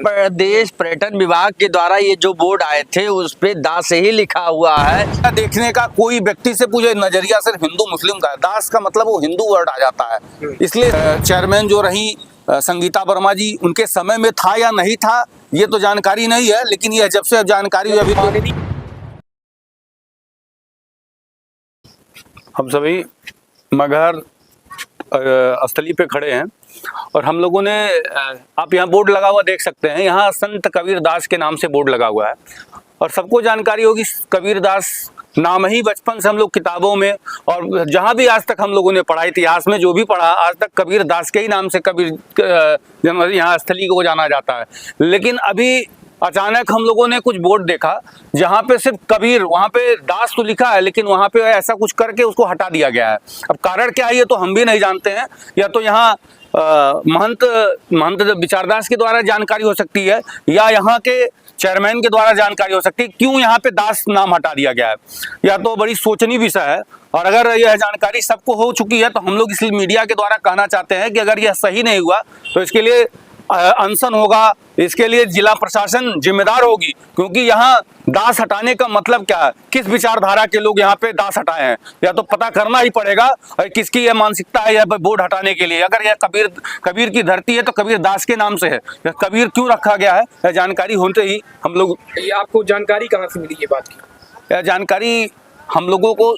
प्रदेश पर्यटन विभाग के द्वारा ये जो बोर्ड आए थे उस पे दास से ही लिखा हुआ है। देखने का कोई व्यक्ति से पूछे, नजरिया सिर्फ हिंदू मुस्लिम का है। दास का मतलब वो हिंदू वर्ड आ जाता है। इसलिए चेयरमैन जो रही संगीता वर्मा जी, उनके समय में था या नहीं था ये तो जानकारी नहीं है, लेकिन ये जब से जानकारी हुई अभी तो हम सभी मगहर स्थली पे खड़े हैं और हम लोगों ने, आप यहाँ बोर्ड लगा हुआ देख सकते हैं, यहाँ संत कबीर दास के नाम से बोर्ड लगा हुआ है और सबको जानकारी होगी कबीर दास नाम ही बचपन से हम लोग किताबों में और जहाँ भी आज तक हम लोगों ने पढ़ा, इतिहास में जो भी पढ़ा, आज तक कबीर दास के ही नाम से कबीर यहाँ स्थली को जाना जाता है। लेकिन अभी अचानक हम लोगों ने कुछ बोर्ड देखा जहाँ पे सिर्फ कबीर, वहाँ पे दास तो लिखा है लेकिन वहाँ पे ऐसा कुछ करके उसको हटा दिया गया है। अब कारण क्या है ये तो हम भी नहीं जानते हैं, या तो यहाँ महंत विचारदास के द्वारा जानकारी हो सकती है या यहाँ के चेयरमैन के द्वारा जानकारी हो सकती है क्यों यहाँ पे दास नाम हटा दिया गया है, या तो बड़ी सोचनीय विषय है। और अगर यह जानकारी सबको हो चुकी है तो हम लोग इसलिए मीडिया के द्वारा कहना चाहते हैं कि अगर यह सही नहीं हुआ तो इसके लिए अनशन होगा, इसके लिए जिला प्रशासन जिम्मेदार होगी, क्योंकि यहाँ दास हटाने का मतलब क्या है, किस विचारधारा के लोग यहाँ पे दास हटाए हैं, या तो पता करना ही पड़ेगा और किसकी यह मानसिकता है यह बोर्ड हटाने के लिए। अगर यह कबीर की धरती है तो कबीर दास के नाम से है, यह कबीर क्यों रखा गया है यह जानकारी होते ही हम लोग। ये आपको जानकारी कहाँ से मिली ये बात की? यह जानकारी हम लोगों को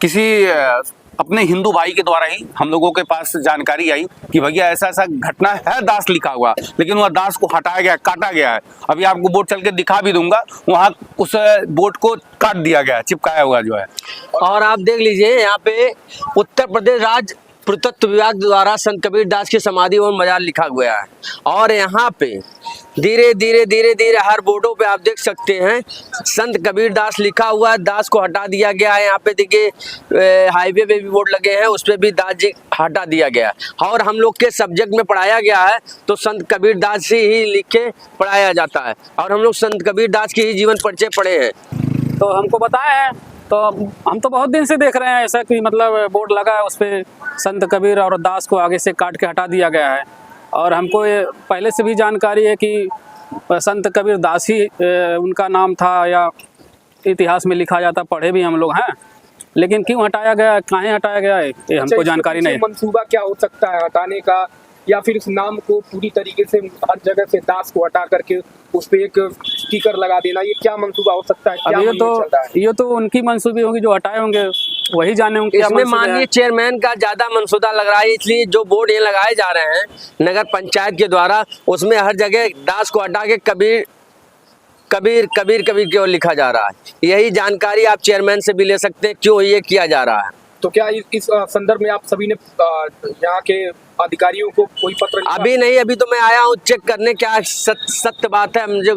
किसी अपने हिंदू भाई के द्वारा ही हम लोगों के पास जानकारी आई कि भैया ऐसा ऐसा घटना है, दास लिखा हुआ लेकिन वह दास को हटाया गया, काटा गया है। अभी आपको बोर्ड चल के दिखा भी दूंगा, वहाँ उस बोर्ड को काट दिया गया है, चिपकाया हुआ जो है। और आप देख लीजिए यहाँ पे उत्तर प्रदेश राज्य पुरातत्व विभाग द्वारा संत कबीर दास की समाधि और मजार लिखा गया है और यहाँ पे धीरे धीरे हर बोर्डों पे आप देख सकते हैं संत कबीर दास लिखा हुआ है, दास को हटा दिया गया है। यहाँ पे देखिए हाईवे पे भी बोर्ड लगे हैं, उस पे भी दास जी हटा दिया गया है। और हम लोग के सब्जेक्ट में पढ़ाया गया है तो संत कबीर दास ही लिख के पढ़ाया जाता है और हम लोग संत कबीर दास की ही जीवन परिचय पढ़े हैं। तो हमको बताया है तो हम तो बहुत दिन से देख रहे हैं ऐसा कि मतलब बोर्ड लगा है, उस पर संत कबीर और दास को आगे से काट के हटा दिया गया है। और हमको ये पहले से भी जानकारी है कि संत कबीर दास ही उनका नाम था या इतिहास में लिखा जाता, पढ़े भी हम लोग हैं, लेकिन क्यों हटाया गया, कहाँ हटाया गया है ये हमको जानकारी नहीं। मंसूबा क्या हो सकता है हटाने का, या फिर इस नाम को पूरी तरीके से हर जगह से दास को हटा करके उस पे एक स्टिकर लगा देना, ये क्या मंसूबा हो सकता है? क्या ये तो उनकी मंसूबी होगी जो हटाए होंगे, वही जाने होंगे। इसमें माननीय चेयरमैन का ज्यादा मंसूबा लग रहा है, इसलिए जो बोर्ड ये लगाए जा रहे हैं नगर पंचायत के द्वारा उसमें हर जगह दास को हटा के कबीर कबीर कबीर कबीर क्यों लिखा जा रहा है। यही जानकारी आप चेयरमैन से भी ले सकते हैं क्यों ये किया जा रहा है। तो क्या इस संदर्भ में आप सभी ने यहाँ के अधिकारियों को कोई पत्र लिखा? अभी नहीं, अभी तो मैं आया हूँ चेक करने क्या सत्य बात है। मुझे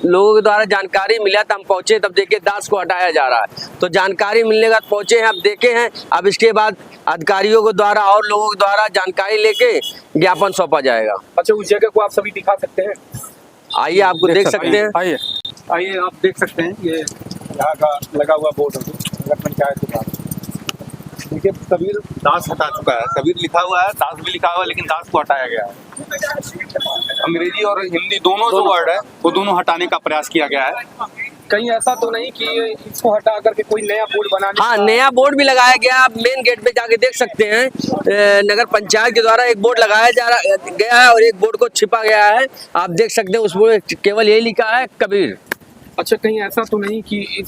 लोगों के द्वारा जानकारी मिला तो हम पहुंचे, तब देखे दास को हटाया जा रहा है। तो जानकारी मिलने के बाद पहुंचे हैं, अब देखे हैं, अब इसके बाद अधिकारियों के द्वारा और लोगों के द्वारा जानकारी लेके ज्ञापन सौंपा जाएगा। अच्छा, उस जगह को आप सभी दिखा सकते हैं? आइए आपको देख सकते हैं। आइए आप देख सकते हैं, ये यहाँ का लगा हुआ बोर्ड नगर पंचायत के पास। देखिए कबीर दास हटा चुका है, कबीर लिखा हुआ है, दास भी लिखा हुआ है, लेकिन दास को हटाया गया है। अंग्रेजी और हिंदी दोनों जो वर्ड है वो दोनों हटाने का प्रयास किया गया है। कहीं ऐसा तो नहीं कि इसको हटा करके कोई नया बोर्ड बनाने? हाँ, नया बोर्ड भी लगाया गया। आप मेन गेट पे जाके देख सकते हैं, नगर पंचायत के द्वारा एक बोर्ड लगाया गया है और एक बोर्ड को छिपा गया है। आप देख सकते हैं उस बोर्ड केवल यही लिखा है कबीर। अच्छा, कहीं ऐसा तो नहीं कि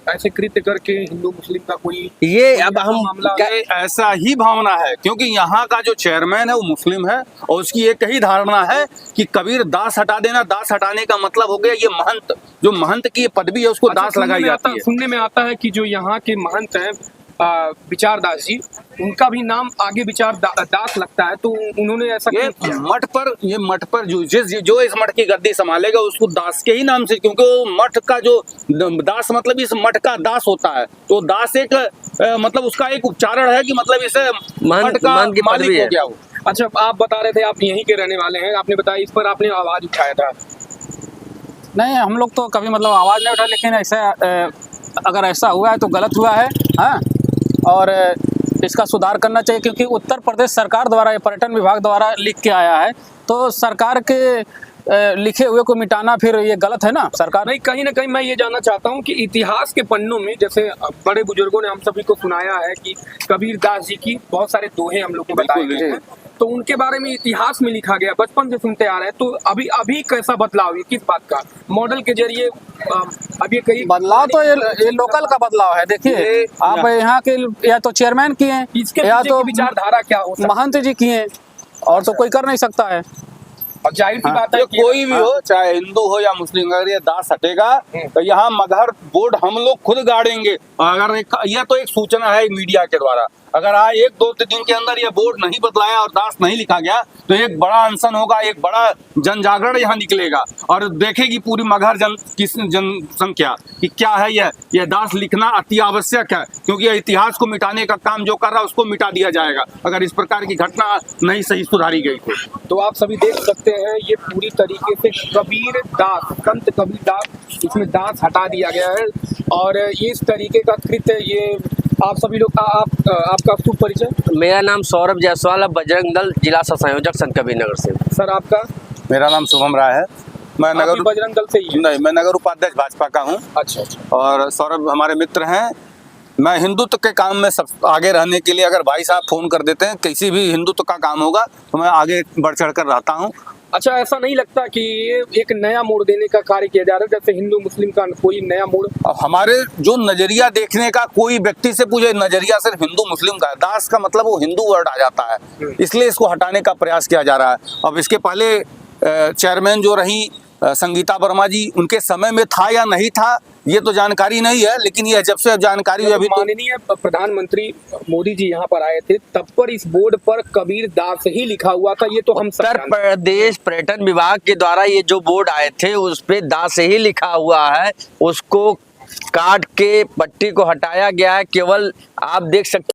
ऐसे कृत्य करके हिंदू मुस्लिम का कोई ये अब हम मामला? ऐसा ही भावना है क्योंकि यहाँ का जो चेयरमैन है वो मुस्लिम है और उसकी एक ही धारणा है कि कबीर दास हटा देना, दास हटाने का मतलब हो गया ये महंत, जो महंत की पदवी है उसको दास लगाई जाती है। सुनने में आता है कि जो यहाँ के महंत हैं विचारदास जी, उनका भी नाम आगे विचार दास लगता है, तो उन्होंने ऐसा ये मठ पर जो इस मठ की गद्दी संभालेगा उसको दास के ही नाम से, क्योंकि वो मठ का जो दास मतलब इस मठ का दास होता है, तो दास एक मतलब उसका एक उच्चारण है कि मतलब इसे मठ का मालिक हो गया वो। अच्छा, आप बता रहे थे आप यहीं के रहने वाले हैं, आपने बताया इस पर आपने आवाज उठाया था? नहीं, हम लोग तो कभी मतलब आवाज नहीं उठा, लेकिन ऐसा अगर ऐसा हुआ है तो गलत हुआ है। हाँ, और इसका सुधार करना चाहिए क्योंकि उत्तर प्रदेश सरकार द्वारा, पर्यटन विभाग द्वारा लिख के आया है, तो सरकार के लिखे हुए को मिटाना फिर ये गलत है ना सरकार। नहीं, कहीं ना कहीं मैं ये जानना चाहता हूँ कि इतिहास के पन्नों में जैसे बड़े बुजुर्गों ने हम सभी को सुनाया है कि कबीर दास जी की बहुत सारे दोहे हम लोग को बताए गए हैं, तो उनके बारे में इतिहास में लिखा गया, बचपन से सुनते आ रहे हैं। तो अभी कैसा बदलाव है, किस बात का मॉडल के जरिए अब ये कहीं बदलाव तो ये लोकल का बदलाव है। देखिए आप यहाँ के या तो चेयरमैन किए हैं इसके या पीछे तो की विचारधारा क्या हो सकती महंत जी किए हैं, और तो कोई कर नहीं सकता है। है? और जाहिर सी बात है ये कि कोई भी हो, चाहे हिंदू हो या मुस्लिम, अगर ये दास हटेगा तो यहाँ मगहर बोर्ड हम लोग खुद गाड़ेंगे। अगर यह तो एक सूचना है मीडिया के द्वारा, अगर आज 1-2 दिन के अंदर ये बोर्ड नहीं बदलाया और दास नहीं लिखा गया तो एक बड़ा अनशन होगा, एक बड़ा जन जागरण यहाँ निकलेगा और देखेगी पूरी मगहर जनसंख्या कि क्या है यह दास लिखना अति आवश्यक है, क्योंकि यह इतिहास को मिटाने का काम जो कर रहा है उसको मिटा दिया जाएगा अगर इस प्रकार की घटना नहीं सही सुधारी गई तो आप सभी देख सकते हैं ये पूरी तरीके से कबीर दास, संत कबीर दास, इसमें दास हटा दिया गया है। और ये इस तरीके का कृत्य ये आप सभी लोग आपका शुभ परिचय। मेरा नाम सौरभ जायसवाल, बजरंग दल जिला सह संयोजक संत कबीर नगर से। सर आपका? मेरा नाम शुभम राय है, मैं आप भी नगर बजरंग दल से ही हैं? नहीं, मैं नगर उपाध्यक्ष भाजपा का हूँ। अच्छा अच्छा। और सौरभ हमारे मित्र हैं। मैं हिंदुत्व के काम में सब आगे रहने के लिए, अगर भाई साहब फोन कर देते हैं किसी भी हिंदुत्व का काम होगा तो मैं आगे बढ़ चढ़ कर रहता हूँ। अच्छा, ऐसा नहीं लगता कि ये एक नया मोड़ देने का कार्य किया जा रहा है, जैसे हिंदू मुस्लिम का कोई नया मोड़? अब हमारे जो नजरिया देखने का, कोई व्यक्ति से पूछे नजरिया सिर्फ हिंदू मुस्लिम का है, दास का मतलब वो हिंदू वर्ड आ जाता है, इसलिए इसको हटाने का प्रयास किया जा रहा है। अब इसके पहले चेयरमैन जो रही संगीता वर्मा जी, उनके समय में था या नहीं था ये तो जानकारी नहीं है, लेकिन ये जब से जानकारी हुई, अभी तो माननीय प्रधानमंत्री मोदी जी यहाँ पर आए थे तब पर इस बोर्ड पर कबीर दास ही लिखा हुआ था, ये तो हम सब उत्तर प्रदेश पर्यटन विभाग के द्वारा ये जो बोर्ड आए थे उस पे दास ही लिखा हुआ है, उसको काट के पट्टी को हटाया गया है। केवल आप देख सकते